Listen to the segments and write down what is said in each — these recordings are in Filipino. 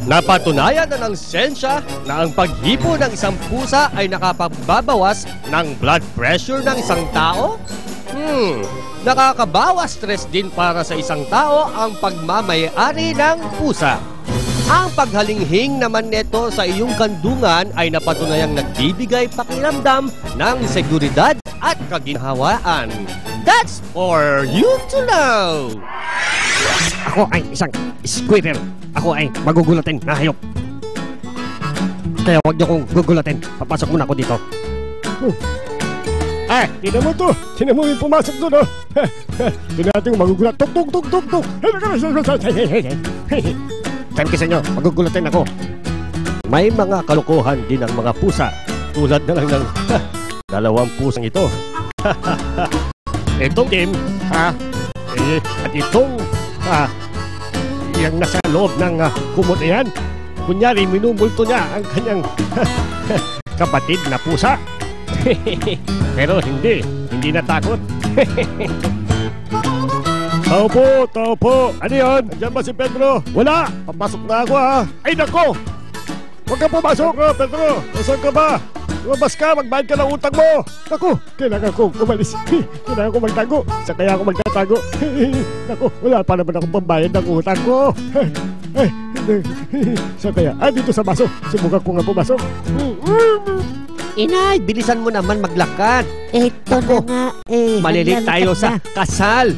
Napatunayan na ng siyensya na ang paghipo ng isang pusa ay nakapagbabawas ng blood pressure ng isang tao? Nakakabawas stress din para sa isang tao ang pagmamayari ng pusa. Ang paghalinghing naman nito sa iyong kandungan ay napatunayang nagbibigay pakiramdam ng seguridad at kaginhawaan. That's for you to know! Ako ay isang squirrel. Ako ay magugulatin na hayop. Kaya huwag niyo kong gugulatin. Papasok muna ako dito. Tinan mo to. Tinan mo yung pumasok doon, oh. Tinan natin magugulat. Tuk, tuk, tuk, tuk, tuk. Sabi ko sa inyo, magugulatin ako. May mga kalokohan din ang mga pusa. Tulad na lang ng dalawang pusang ito. Itong Tim, at itong yung nasa loob ng kumot na yan. Kunyari, minumulto niya ang kanyang kapatid na pusa. Pero hindi natakot. Tao po. Ano yun? Andiyan ba si Pedro? Wala. Papasok na ako, ha. Ay, nako. Huwag ka pumasok. Pedro, nasaan ka ba? Lumabas ka, magbayad ka ng utang mo. Naku, kailangan ko umalis. Kailangan ko magtago. Sa kaya ako magtatago. Naku, wala pa naman akong pambayad ng utang ko. Sa kaya, dito sa baso. Subukan ko nga pumasok. Inay, bilisan mo naman maglakad. Ito na nga Malilit tayo sa kasal.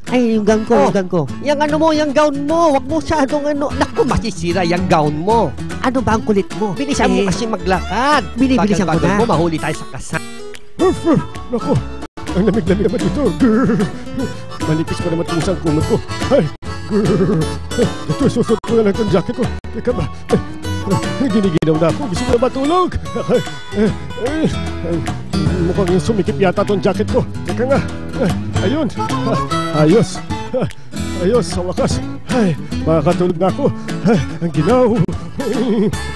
Ay, yung gown ko. Yung ano mo, yung gown mo. Huwag mo masyadong ano. Naku, masisira yung gown mo. Ano ba ang kulit mo? Bilisan mo kasi maglakad. Binibilisan ko na. Mo, mahuli tayo sa kasal. Naku, ang lamig-lamig naman dito. Manipis pa naman itong isang kumot ko. Ay, ito, susot ko na lang itong jacket ko. Teka ba? Giniginaw na ako. Gusto ko na matulog. Mukhang yung sumikip yata itong jacket ko. Teka nga. Ayun. Ayos. Ayos, sa wakas. Ay, makakatulog na ako. Ay, ang ginaw.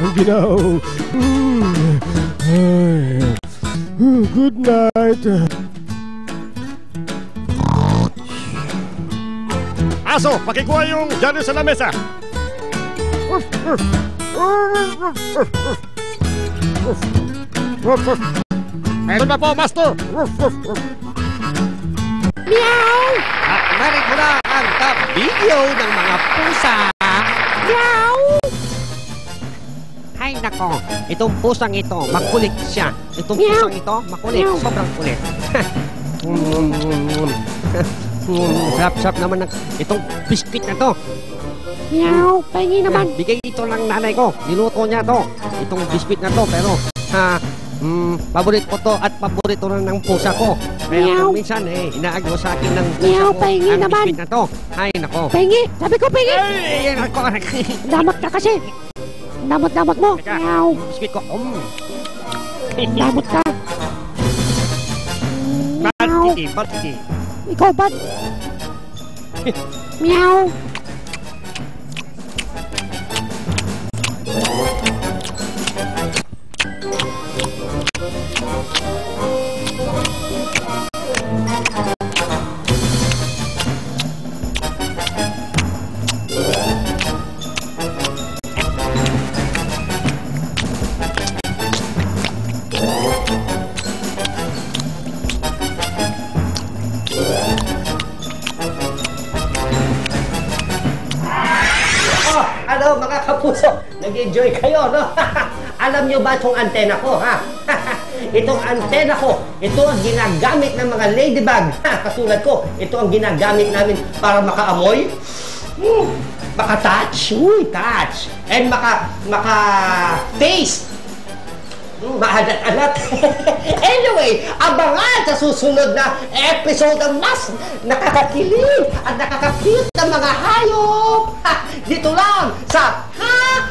Ang ginaw. Good night. Aso, pakikuha yung dyaryo sa lamesa. Ito na po, Master. Meow! At narito na ang top video ng mga pusa. Meow! Ay nako, itong pusang ito, makulit siya. Itong Meow. pusang ito, makulit. Meow. Sobrang kulit. Sarap-sarap naman ng itong biscuit na to. Meow! Pahingi naman. Bigay ito ng nanay ko. Niluto niya to. Itong biscuit na to. Pero, paborito ko to at paborito rin ng pusa ko. Kaya Meow. kung minsan, inaagaw sa akin ng pusa Meow, ko pahingi ang naman. biscuit na to. Ay, nako. Pahingi! Sabi ko pahingi! Ay, nako. Damot ka kasi. Damot mo. Teka, Meow! yung biscuit ko. Damot ka. Meow! Batiti. Ikaw ba't? Meow! Ano mga kapuso, nag-enjoy kayo, no? Alam nyo ba itong antena ko, ha? Itong antena ko, ito ang ginagamit ng mga ladybug. Katulad ko, ito ang ginagamit namin para makaamoy, maka-touch, touch, and maka-taste. Maalat-alat. Anyway, abangan sa susunod na episode ng mas nakakakilig at nakaka-cute na mga hayop. Dito lang sa Hayop!